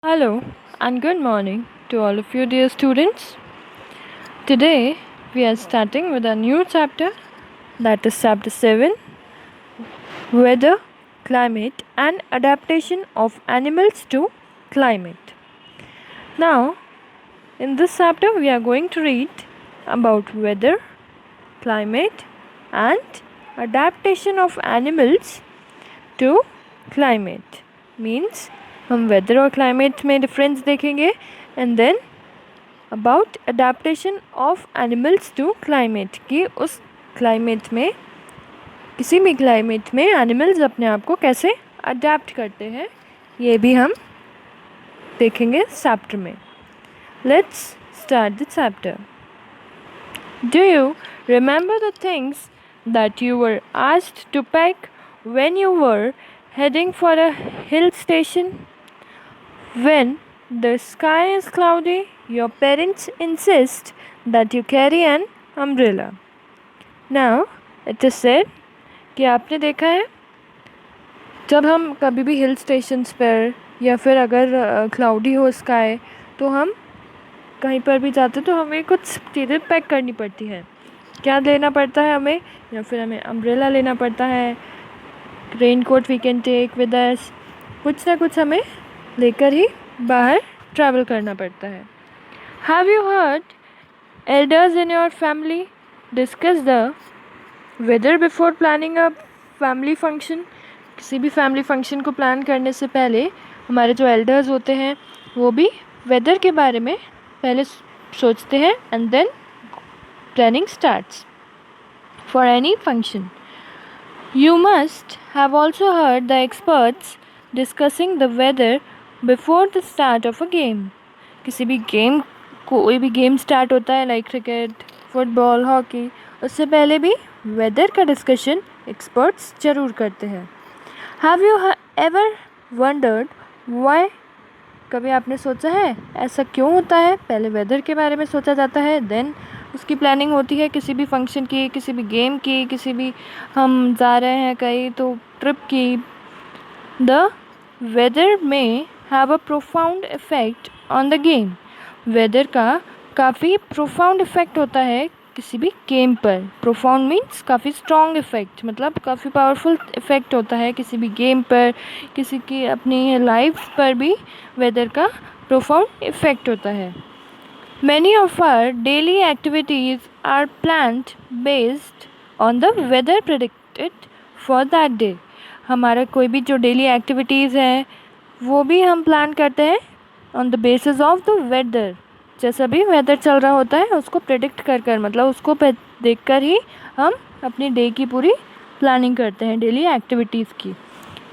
Hello and good morning to all of you, dear students. Today we are starting with a new chapter, that is chapter 7, Weather, Climate and Adaptation of Animals to Climate. Now, in this chapter we are going to read about weather, climate and adaptation of animals to climate. Means हम weather और climate में difference देखेंगे and then about adaptation of animals to climate कि उस climate में किसी भी climate में एनिमल्स अपने आप को कैसे अडेप्ट करते हैं ये भी हम देखेंगे चैप्टर में. Let's start the chapter. Do you remember the things that you were asked to pack when you were heading for a hill station? When the sky is cloudy, your parents insist that you carry an umbrella. Now, it is said कि आपने देखा है जब हम कभी भी hill stations पर या फिर अगर क्लाउडी हो स्काई तो हम कहीं पर भी जाते तो हमें कुछ चीज़ें पैक करनी पड़ती हैं. क्या लेना पड़ता है हमें? या फिर हमें अम्ब्रेला लेना पड़ता है, raincoat we can take with us, कुछ ना कुछ हमें लेकर ही बाहर ट्रैवल करना पड़ता है. Have you heard elders in your family discuss the weather before planning a family function? किसी भी फैमिली फंक्शन को प्लान करने से पहले हमारे जो एल्डर्स होते हैं वो भी वेदर के बारे में पहले सोचते हैं and then planning starts for any function. You must have also heard the experts discussing the weather before the start of a game. किसी भी गेम कोई भी गेम स्टार्ट होता है लाइक क्रिकेट, फुटबॉल, हॉकी, उससे पहले भी वेदर का डिस्कशन एक्सपर्ट्स ज़रूर करते हैं. Have you ever wondered why? कभी आपने सोचा है ऐसा क्यों होता है? पहले वेदर के बारे में सोचा जाता है, देन उसकी प्लानिंग होती है किसी भी फंक्शन की, किसी भी गेम की, किसी भी हम जा रहे हैं कहीं तो ट्रिप की. The weather may have a profound effect on the game. Weather का काफ़ी प्रोफाउंड इफ़ेक्ट होता है किसी भी गेम पर. प्रोफाउंड मीन्स काफ़ी स्ट्रॉन्ग इफ़ेक्ट, मतलब काफ़ी पावरफुल इफ़ेक्ट होता है किसी भी गेम पर, किसी की अपनी लाइफ पर भी वेदर का प्रोफाउंड इफ़ेक्ट होता है. Many of our daily activities are planned based on the weather predicted for that day. हमारा कोई भी जो डेली एक्टिविटीज़ हैं वो भी हम प्लान करते हैं on the basis of the weather. जैसा भी वेदर चल रहा होता है उसको प्रेडिक्ट कर मतलब उसको देख कर ही हम अपनी डे की पूरी प्लानिंग करते हैं डेली एक्टिविटीज़ की.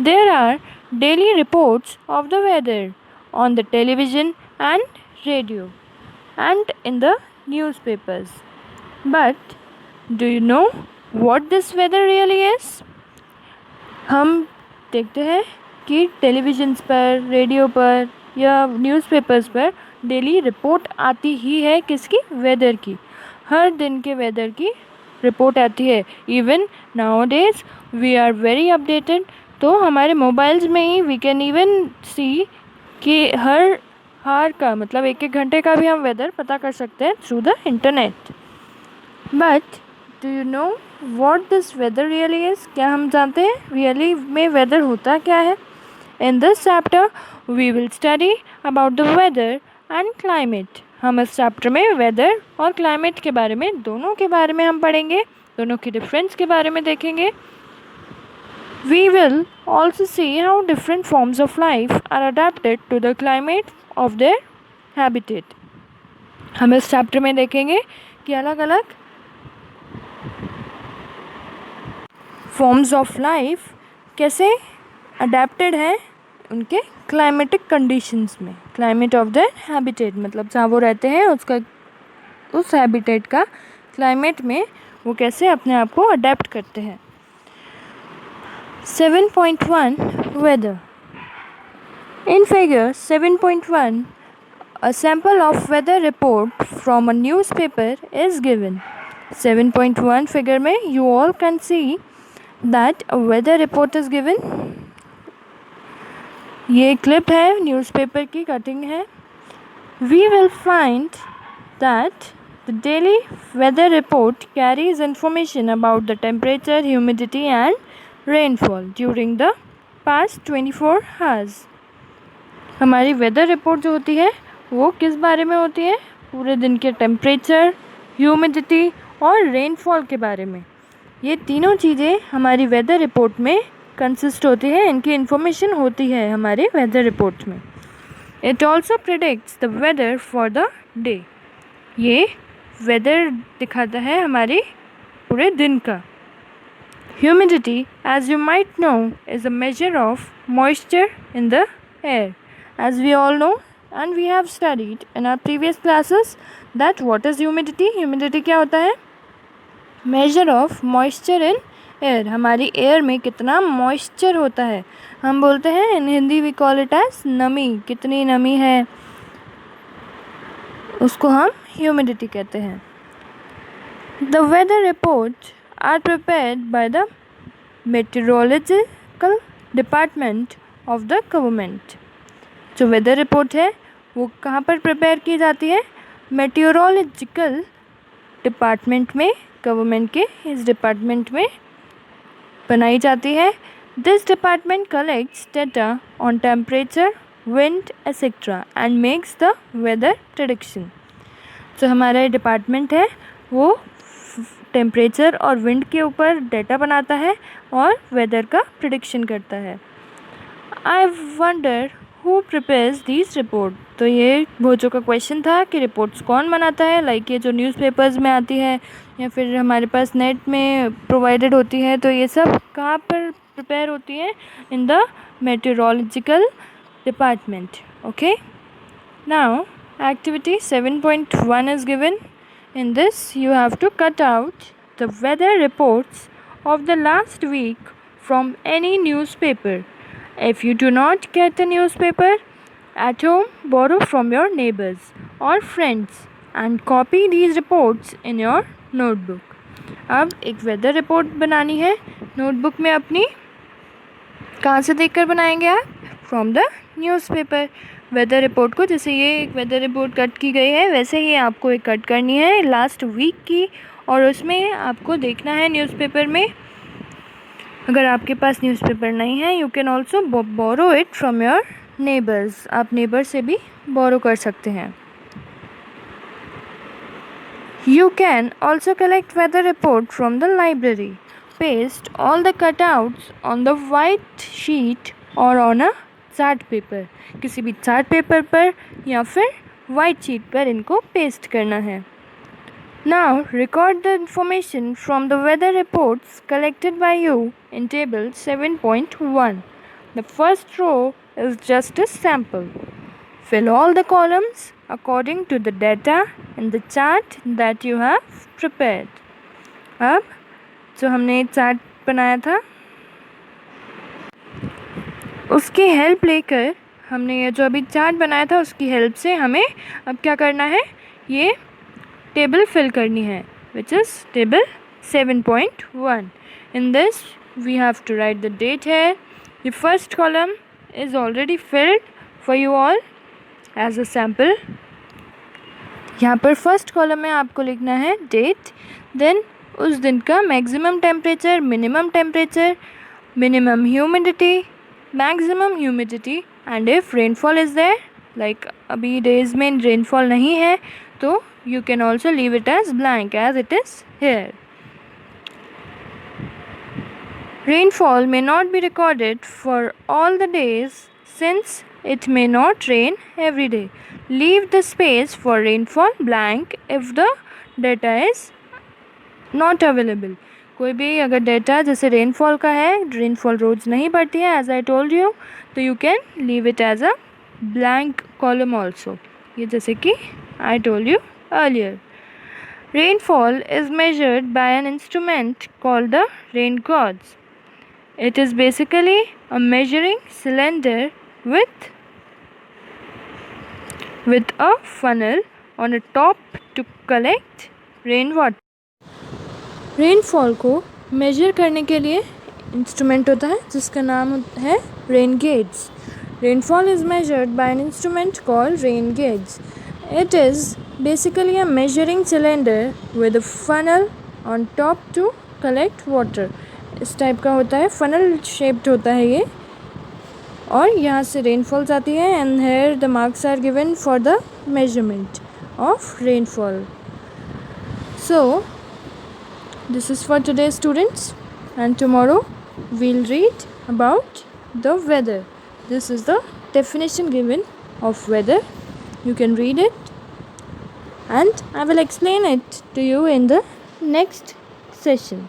There are daily reports of the weather on the television and radio and in the newspapers. But do you know what this weather really is? हम देखते हैं कि टेलीविज़न्स पर, रेडियो पर या न्यूज़पेपर्स पर डेली रिपोर्ट आती ही है किसकी? वेदर की. हर दिन के वेदर की रिपोर्ट आती है. Even nowadays we are very updated. तो हमारे मोबाइल्स में ही वी कैन इवन सी कि हर हार का मतलब एक घंटे का भी हम वेदर पता कर सकते हैं through the internet. But do you know what this weather really is? क्या हम जानते हैं रियली में वेदर होता क्या है? In this chapter we will study about the weather and climate. हम इस चैप्टर में वेदर और क्लाइमेट के बारे में, दोनों के बारे में हम पढ़ेंगे, दोनों की डिफरेंस के बारे में देखेंगे. We will also see how different forms of life are adapted to the climate of their habitat. हम इस चैप्टर में देखेंगे कि अलग अलग फॉर्म्स ऑफ लाइफ कैसे अडेप्टेड हैं उनके क्लाइमेटिक कंडीशंस में. क्लाइमेट ऑफ देयर हैबिटेट मतलब जहाँ वो रहते हैं उसका, उस हैबिटेट का क्लाइमेट में वो कैसे अपने आप को अडेप्ट करते हैं. 7.1 Weather. In figure 7.1, a sample of weather report from a newspaper is given. 7.1 figure में you all can see that a weather report is given. ये क्लिप है, न्यूज़पेपर की कटिंग है. We will find that the daily weather report carries information about the temperature, humidity and rainfall during the past 24 hours. हमारी weather report जो होती है वो किस बारे में होती है? पूरे दिन के टेम्परेचर, ह्यूमिडिटी और रेनफॉल के बारे में. ये तीनों चीज़ें हमारी वेदर रिपोर्ट में कंसिस्ट होती है, इनकी इन्फॉर्मेशन होती है हमारे वेदर रिपोर्ट में. It also predicts the weather for the day. ये वेदर दिखाता है हमारे पूरे दिन का. Humidity, as you might know, is a measure of moisture in the air. As we all know and we have studied in our previous classes that what is humidity? Humidity क्या होता है? Measure of moisture in air. हमारी air में कितना moisture होता है. हम बोलते हैं इन Hindi we call it as नमी. कितनी नमी है उसको हम ह्यूमिडिटी कहते हैं. The weather reports are prepared by the meteorological department of the government. जो वेदर रिपोर्ट है वो कहाँ पर प्रिपेयर की जाती है? मेटियोरोलॉजिकल डिपार्टमेंट में, गवर्नमेंट के इस डिपार्टमेंट में बनाई जाती है. This department collects data on temperature, wind etcetera and makes the weather prediction. जो हमारा डिपार्टमेंट है वो टेम्परेचर और विंड के ऊपर डेटा बनाता है और वेदर का प्रेडिक्शन करता है. I wonder who prepares this report. तो ये भोजो का क्वेश्चन था कि रिपोर्ट्स कौन बनाता है. लाइक ये जो न्यूज़पेपर्स में आती है या फिर हमारे पास नेट में प्रोवाइडेड होती है, तो ये सब कहाँ पर प्रिपेयर होती है? In the meteorological department. Okay, now activity 7.1 is given. In this you have to cut out the weather reports of the last week from any newspaper. If you do not get a newspaper at home, borrow from your neighbors or friends and copy these reports in your notebook. अब एक weather report बनानी है notebook में अपनी. कहाँ से देखकर बनाएंगे आप? From the newspaper. Weather report को, जैसे ये एक वेदर रिपोर्ट कट की गई है, वैसे ही आपको एक कट करनी है लास्ट वीक की, और उसमें आपको देखना है न्यूज़पेपर में. अगर आपके पास न्यूज़पेपर नहीं है, you can also borrow it from your neighbours. आप नेबर से भी बोरो कर सकते हैं. You can also collect weather report from the library. Paste all the cutouts on the white sheet और ऑन अ चार्ट पेपर. किसी भी chart paper पर या फिर वाइट शीट पर इनको पेस्ट करना है. Now record the information from the weather reports collected by you in table 7.1. The first row is just a sample. Fill all the columns according to the data in the chart that you have prepared. अब जो हमने chart बनाया था उसकी help लेकर, हमने ये जो अभी चार्ट बनाया था उसकी हेल्प से हमें अब क्या करना है? ये टेबल फिल करनी है, which is table 7.1. In this we have to write the date here. The first column is already filled for you all as a sample. यहाँ पर फर्स्ट कॉलम में आपको लिखना है डेट, देन उस दिन का maximum temperature, minimum temperature, minimum humidity, maximum humidity, and if rainfall is there. Like अभी डेज में रेनफॉल नहीं है तो you can also leave it as blank as it is here. Rainfall may not be recorded for all the days since it may not rain every day. Leave the space for rainfall blank if the data is not available. कोई भी अगर data जैसे rainfall का है, rainfall रोज़ नहीं पड़ती है as I told you, तो you can leave it as a blank column also. ये जैसे कि I told you earlier. Rainfall is measured by an instrument called the rain gauge. It is basically a measuring cylinder with a funnel on a top to collect rainwater. Rainfall को major करने के लिए instrument होता है जिसका नाम है rain gauge. Rainfall is measured by an instrument called rain gauge. It is basically a measuring cylinder with a funnel on top to collect water. इस टाइप का होता है, funnel shaped होता है ये, और यहाँ से rainfalls आती है, and here the marks are given for the measurement of rainfall. So this is for today, students, and tomorrow we'll read about the weather. This is the definition given of weather. You can read it, and I will explain it to you in the next session.